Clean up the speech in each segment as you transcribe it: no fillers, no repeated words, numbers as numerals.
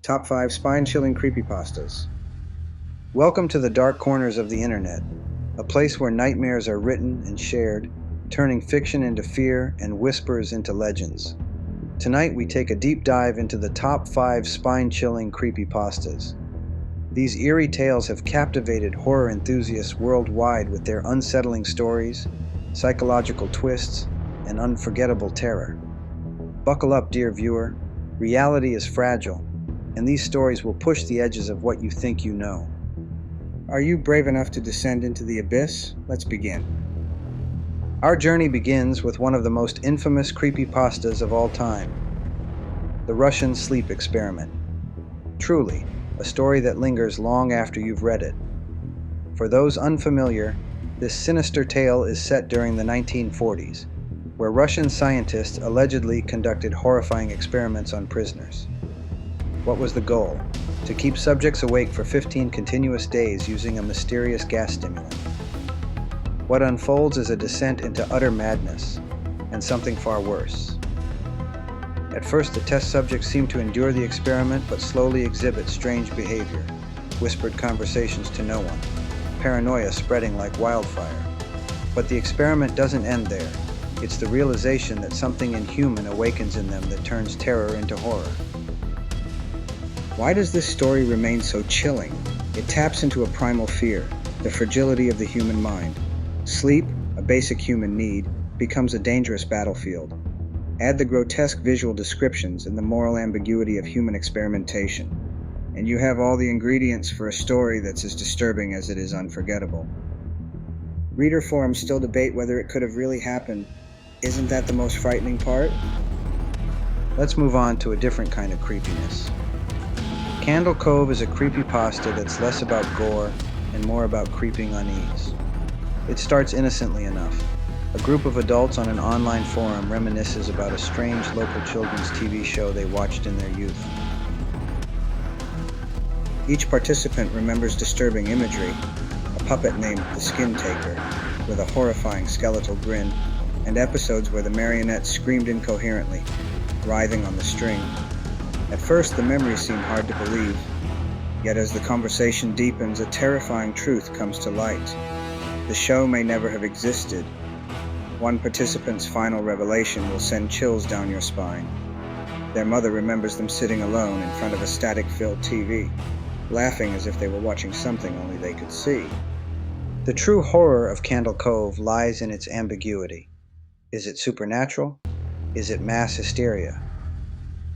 Top 5 Spine-Chilling Creepypastas. Welcome to the dark corners of the internet, a place where nightmares are written and shared, turning fiction into fear and whispers into legends. Tonight we take a deep dive into the top 5 spine-chilling creepypastas. These eerie tales have captivated horror enthusiasts worldwide with their unsettling stories, psychological twists, and unforgettable terror. Buckle up, dear viewer. Reality is fragile, and these stories will push the edges of what you think you know. Are you brave enough to descend into the abyss? Let's begin. Our journey begins with one of the most infamous creepypastas of all time, the Russian sleep experiment. Truly, a story that lingers long after you've read it. For those unfamiliar, this sinister tale is set during the 1940s, where Russian scientists allegedly conducted horrifying experiments on prisoners. What was the goal? To keep subjects awake for 15 continuous days using a mysterious gas stimulant. What unfolds is a descent into utter madness, and something far worse. At first, the test subjects seem to endure the experiment, but slowly exhibit strange behavior, whispered conversations to no one, paranoia spreading like wildfire. But the experiment doesn't end there. It's the realization that something inhuman awakens in them that turns terror into horror. Why does this story remain so chilling? It taps into a primal fear, the fragility of the human mind. Sleep, a basic human need, becomes a dangerous battlefield. Add the grotesque visual descriptions and the moral ambiguity of human experimentation, and you have all the ingredients for a story that's as disturbing as it is unforgettable. Reader forums still debate whether it could have really happened. Isn't that the most frightening part? Let's move on to a different kind of creepiness. Candle Cove is a creepypasta that's less about gore and more about creeping unease. It starts innocently enough. A group of adults on an online forum reminisces about a strange local children's TV show they watched in their youth. Each participant remembers disturbing imagery, a puppet named the Skin Taker, with a horrifying skeletal grin, and episodes where the marionette screamed incoherently, writhing on the string. At first, the memories seem hard to believe, yet as the conversation deepens, a terrifying truth comes to light. The show may never have existed. One participant's final revelation will send chills down your spine. Their mother remembers them sitting alone in front of a static-filled TV, laughing as if they were watching something only they could see. The true horror of Candle Cove lies in its ambiguity. Is it supernatural? Is it mass hysteria?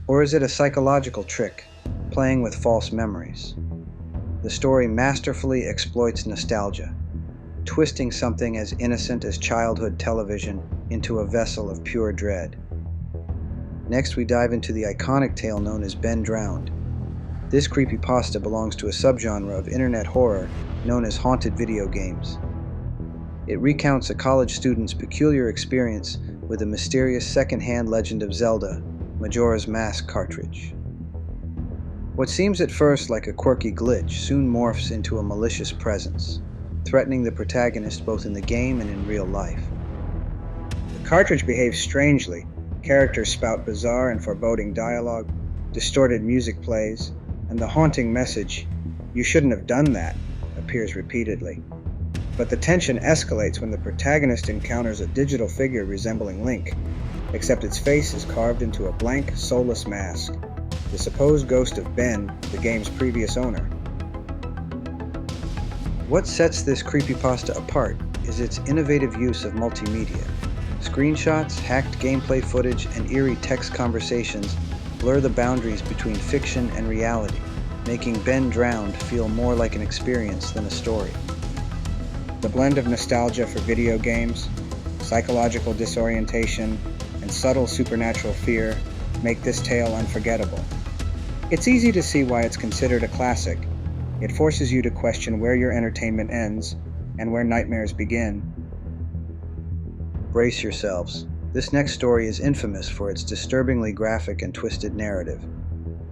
Or is it a psychological trick, playing with false memories? The story masterfully exploits nostalgia, twisting something as innocent as childhood television into a vessel of pure dread. Next, we dive into the iconic tale known as Ben Drowned. This creepypasta belongs to a subgenre of internet horror known as haunted video games. It recounts a college student's peculiar experience with a mysterious second-hand Legend of Zelda Majora's Mask cartridge. What seems at first like a quirky glitch soon morphs into a malicious presence, threatening the protagonist both in the game and in real life. The cartridge behaves strangely. Characters spout bizarre and foreboding dialogue, distorted music plays, and the haunting message, "You shouldn't have done that," appears repeatedly. But the tension escalates when the protagonist encounters a digital figure resembling Link, except its face is carved into a blank, soulless mask, the supposed ghost of Ben, the game's previous owner. What sets this creepypasta apart is its innovative use of multimedia. Screenshots, hacked gameplay footage, and eerie text conversations blur the boundaries between fiction and reality, making Ben Drowned feel more like an experience than a story. The blend of nostalgia for video games, psychological disorientation, and subtle supernatural fear make this tale unforgettable. It's easy to see why it's considered a classic. It forces you to question where your entertainment ends and where nightmares begin. Brace yourselves. This next story is infamous for its disturbingly graphic and twisted narrative.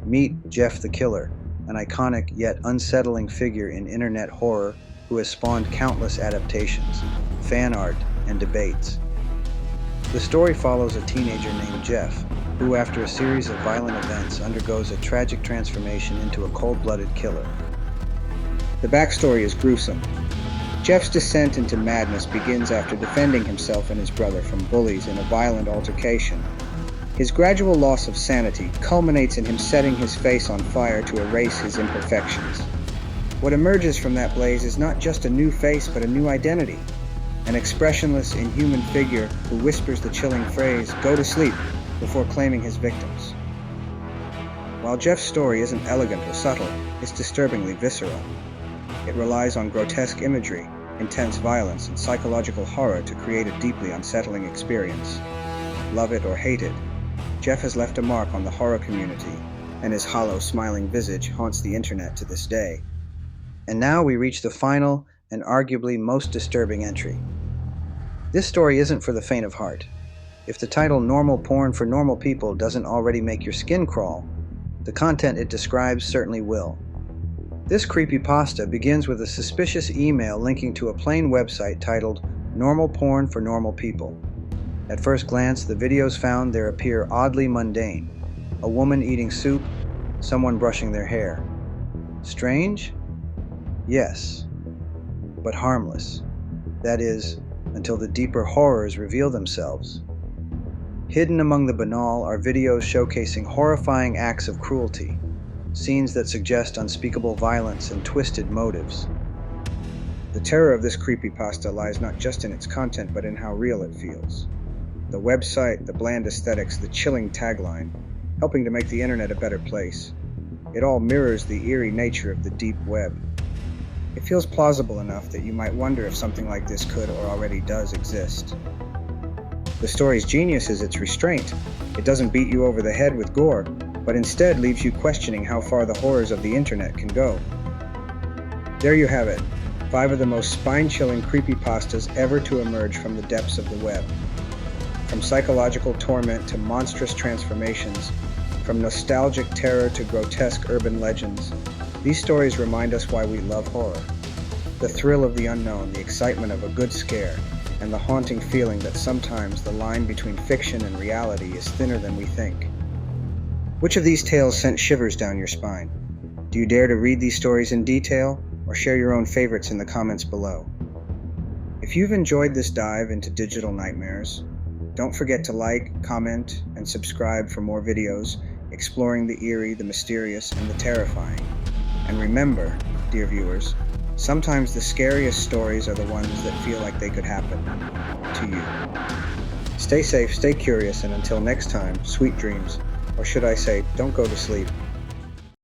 Meet Jeff the Killer, an iconic yet unsettling figure in internet horror who has spawned countless adaptations, fan art, and debates. The story follows a teenager named Jeff, who after a series of violent events undergoes a tragic transformation into a cold-blooded killer. The backstory is gruesome. Jeff's descent into madness begins after defending himself and his brother from bullies in a violent altercation. His gradual loss of sanity culminates in him setting his face on fire to erase his imperfections. What emerges from that blaze is not just a new face but a new identity, an expressionless, inhuman figure who whispers the chilling phrase, "Go to sleep," before claiming his victims. While Jeff's story isn't elegant or subtle, it's disturbingly visceral. It relies on grotesque imagery, intense violence, and psychological horror to create a deeply unsettling experience. Love it or hate it, Jeff has left a mark on the horror community, and his hollow, smiling visage haunts the internet to this day. And now we reach the final and arguably most disturbing entry. This story isn't for the faint of heart. If the title "Normal Porn for Normal People" doesn't already make your skin crawl, the content it describes certainly will. This creepypasta begins with a suspicious email linking to a plain website titled "Normal Porn for Normal People." At first glance, the videos found there appear oddly mundane. A woman eating soup, someone brushing their hair. Strange? Yes, but harmless. That is, until the deeper horrors reveal themselves. Hidden among the banal are videos showcasing horrifying acts of cruelty, scenes that suggest unspeakable violence and twisted motives. The terror of this creepypasta lies not just in its content but in how real it feels. The website, the bland aesthetics, the chilling tagline, helping to make the internet a better place. It all mirrors the eerie nature of the deep web. It feels plausible enough that you might wonder if something like this could or already does exist. The story's genius is its restraint. It doesn't beat you over the head with gore, but instead leaves you questioning how far the horrors of the internet can go. There you have it, 5 of the most spine-chilling creepypastas ever to emerge from the depths of the web. From psychological torment to monstrous transformations, from nostalgic terror to grotesque urban legends, these stories remind us why we love horror. The thrill of the unknown, the excitement of a good scare, and the haunting feeling that sometimes the line between fiction and reality is thinner than we think. Which of these tales sent shivers down your spine? Do you dare to read these stories in detail, or share your own favorites in the comments below? If you've enjoyed this dive into digital nightmares, don't forget to like, comment, and subscribe for more videos exploring the eerie, the mysterious, and the terrifying. And remember, dear viewers, sometimes the scariest stories are the ones that feel like they could happen to you. Stay safe, stay curious, and until next time, sweet dreams. Or should I say, don't go to sleep.